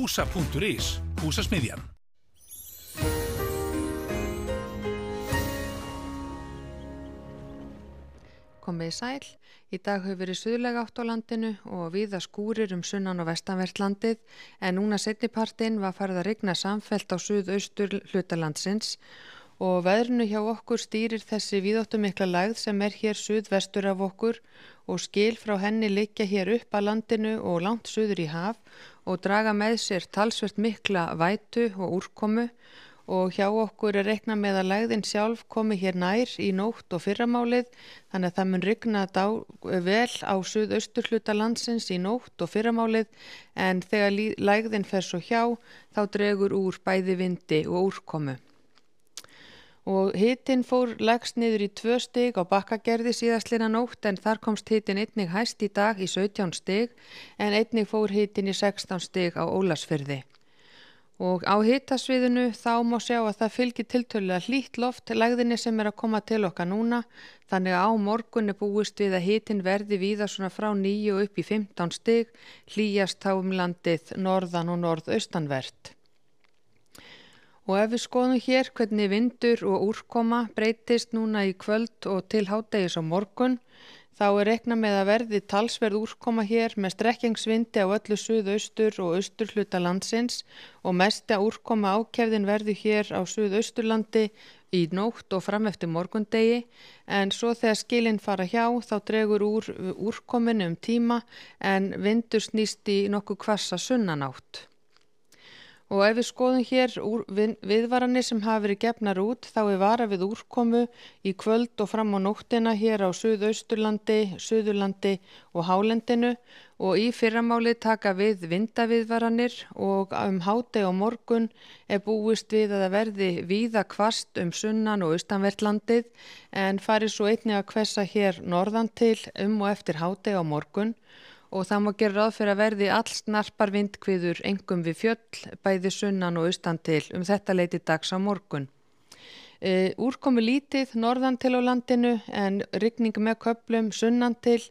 Húsa.is, Húsasmiðjan. Komið sæl. Í dag hefur verið suðlæg átt á landinu og víða skúrir sunnan- og vestanvert landið, en núna seinnipartinn var farið að rigna samfellt á suðaustur hluta landsins og veðrinu hjá okkur stýrir þessi víðáttumikla lægð sem hér suðvestur af okkur og skil frá henni liggja hér upp að landinu og langt suður í haf og draga með sér talsvert mikla vætu og úrkomu. Og hjá okkur reiknað með að lægðin sjálf komi hér nær í nótt og fyrramálið, þannig að það mun rigna vel á suðausturhluta landsins í nótt og fyrramálið, en þegar lægðin fer svo hjá, þá dregur úr bæði vindi og úrkomu. Og hitinn fór lægst niður í 2 stig á Bakkagerði síðastliðna nótt, en þar komst hitinn einnig hæst í dag í 17 stig, en einnig fór hitinn í 16 stig á Ólafsfirði. Og á hitasviðinu þá má sjá að það fylgir tiltölulega hlýtt loft lægðinni sem að koma til okkar núna, þannig að á morgun búist við að hitinn verði víða svona frá 9 og upp í 15 stig, hlýjast þá landið norðan og norðaustanvert. Og ef við skoðum hér hvernig vindur og úrkoma breytist núna í kvöld og til hádegis á morgun, þá reiknað með að verði talsverð úrkoma hér með strekkingsvindi á öllu suðaustur og austurhluta landsins og mesta úrkoma ákefðin verður hér á suðausturlandi í nótt og fram eftir morgundegi, en svo þegar skilin fara hjá þá dregur úr úrkominu tíma en vindur snýst í nokkuð hvassa sunnanátt. Og ef við skoðum hér viðvaranir sem hafa verið gefnar út, þá varað við úrkomu í kvöld og fram á nóttina hér á suðausturlandi, suðurlandi og hálendinu og í fyrramálið taka við vindaviðvaranir og hádegi á morgun búist við að það verði víða hvasst sunnan- og austanvert landið, en fari svo einnig að hvessa hér norðan til og eftir hádegi á morgun. Og það má gera ráð fyrir að verði allsnarpar vindhviður einkum við fjöll, bæði sunnan og austan til þetta leyti dags á morgun. Úrkomu lítið norðan til á landinu en rigning með köflum sunnan til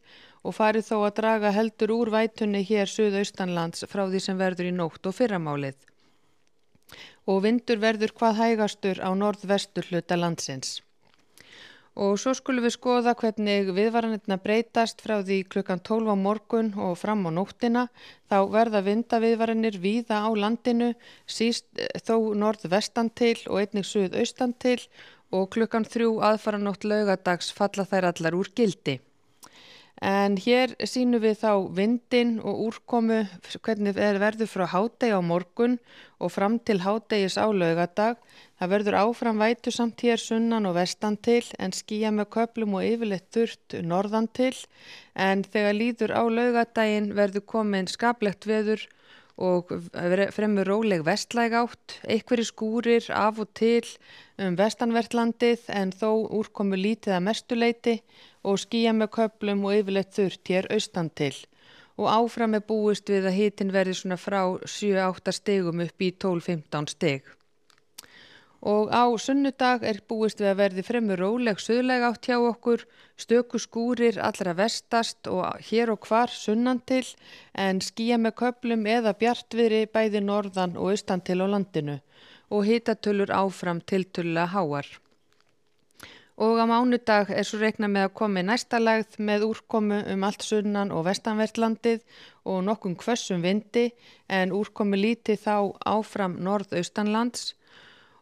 og farið þó að draga heldur úr vætunni hér suðaustanlands frá því sem verður í nótt og fyrramálið. Og vindur verður hvað hægastur á norðvestur hluta landsins. Og svo skulum við skoða hvernig viðvaranirnar breytast frá því klukkan 12 á morgun og fram á nóttina. Þá verða vindaviðvaranir víða á landinu, síst þó norðvestan til og einnig suðaustan til og klukkan 3 aðfaranótt laugadags falla þær allar úr gildi. En hér sýnum við þá vindinn og úrkomu, hvernig verður frá hádegi á morgun og fram til hádegis á laugardag. Það verður áfram vætusamt hér sunnan og vestan til en skýja með köflum og yfirleitt þurrt norðan til. En þegar líður á laugardaginn verður komin skaplegt veður og fremur róleg vestlæg átt, einhverjir skúrir af og til vestanvert landið en þó úrkomu lítið að mestuleyti og skýja með köflum og yfirleitt þurrt hér austan til. Og áfram búist við að hitinn verði svona frá 7-8 stigum upp í 12-15 stig. Og á sunnudag búist við að verði fremur róleg suðlæg átt hjá okkur, stöku skúrir allra vestast og hér og hvar sunnan til, en skýja með köflum eða bjartviðri bæði norðan og austan til á landinu og hitatölur áfram tiltölulega háar. Og á mánudag svo reiknað með að komi næsta lægð með úrkomu allt sunnan og vestanvert landið og nokkum hvössum vindi, en úrkomu lítið þá áfram norðaustanlands.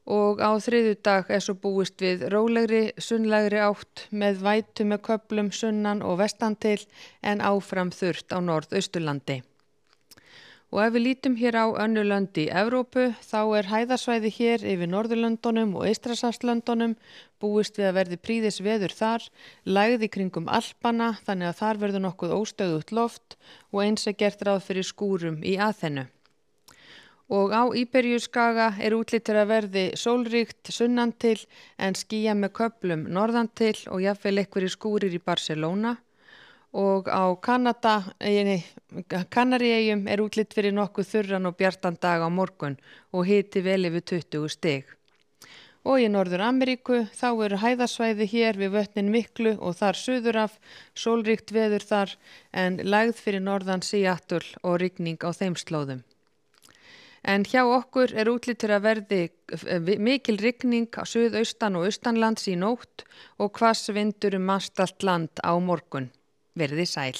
Og á þriðjudag svo búist við rólegri, sunnlegri átt með vætu með köflum sunnan og vestan til en áfram þurrt á norðausturlandi. Og ef við lítum hér á önnur lönd í Evrópu, þá hæðasvæði hér yfir Norðurlöndunum og Eystrasaltslöndunum, búist við að verði prýðis veður þar, lægð í kringum Alpana, þannig að þar verður nokkuð óstöðugt loft og eins gert ráð fyrir skúrum í Aþenu. Og á Íberíuskaga útlit að verði sólríkt sunnan til en skýja með köflum norðan til og jafnvel einhverjir skúrir í Barcelona. Og á Kanaríeyjum útlit fyrir nokkuð þurran og bjartan dag á morgun og hiti vel yfir 20 stig. Og í Norður-Ameríku þá hæðasvæði hér við vötnin miklu og þar suður af, sólríkt veður þar en lægð fyrir norðan Seattle og rigning á þeim slóðum. En hjá okkur útlit fyrir að verði mikil rigning á suðaustan og austanlands í nótt og hvass vindur mestallt land á morgun. Verið sæl.